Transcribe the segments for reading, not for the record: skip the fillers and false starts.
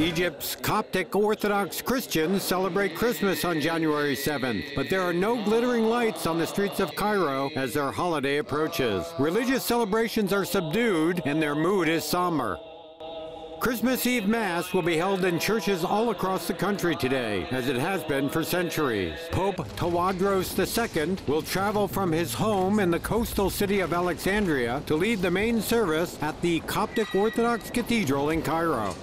Egypt's Coptic Orthodox Christians celebrate Christmas on January 7th, but there are no glittering lights on the streets of Cairo as their holiday approaches. Religious celebrations are subdued and their mood is somber. Christmas Eve Mass will be held in churches all across the country today, as it has been for centuries. Pope Tawadros II will travel from his home in the coastal city of Alexandria to lead the main service at the Coptic Orthodox Cathedral in Cairo.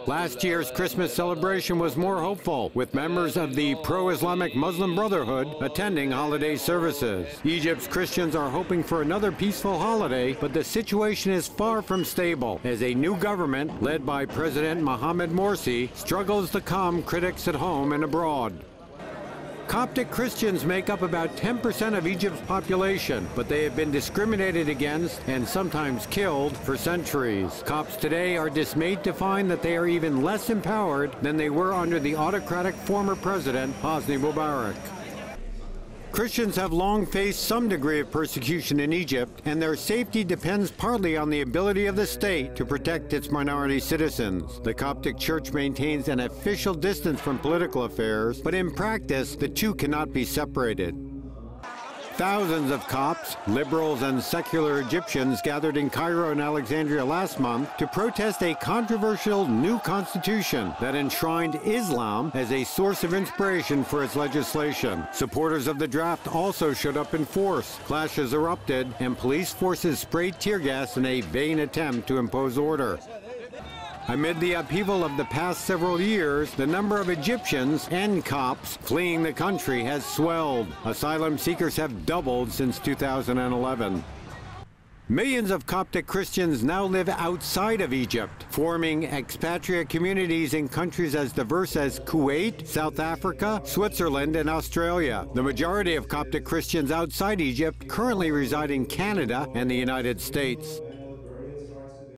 Last year's Christmas celebration was more hopeful, with members of the pro-Islamic Muslim Brotherhood attending holiday services. Egypt's Christians are hoping for another peaceful holiday, but the situation is far from stable as a new government, led by President Mohamed Morsi, struggles to calm critics at home and abroad. Coptic Christians make up about 10% of Egypt's population, but they have been discriminated against and sometimes killed for centuries. Copts today are dismayed to find that they are even less empowered than they were under the autocratic former president, Hosni Mubarak. Christians have long faced some degree of persecution in Egypt, and their safety depends partly on the ability of the state to protect its minority citizens. The Coptic Church maintains an official distance from political affairs, but in practice, the two cannot be separated. Thousands of Copts, liberals, and secular Egyptians gathered in Cairo and Alexandria last month to protest a controversial new constitution that enshrined Islam as a source of inspiration for its legislation. Supporters of the draft also showed up in force. Clashes erupted, and police forces sprayed tear gas in a vain attempt to impose order. Amid the upheaval of the past several years, the number of Egyptians and Copts fleeing the country has swelled. Asylum seekers have doubled since 2011. Millions of Coptic Christians now live outside of Egypt, forming expatriate communities in countries as diverse as Kuwait, South Africa, Switzerland, and Australia. The majority of Coptic Christians outside Egypt currently reside in Canada and the United States.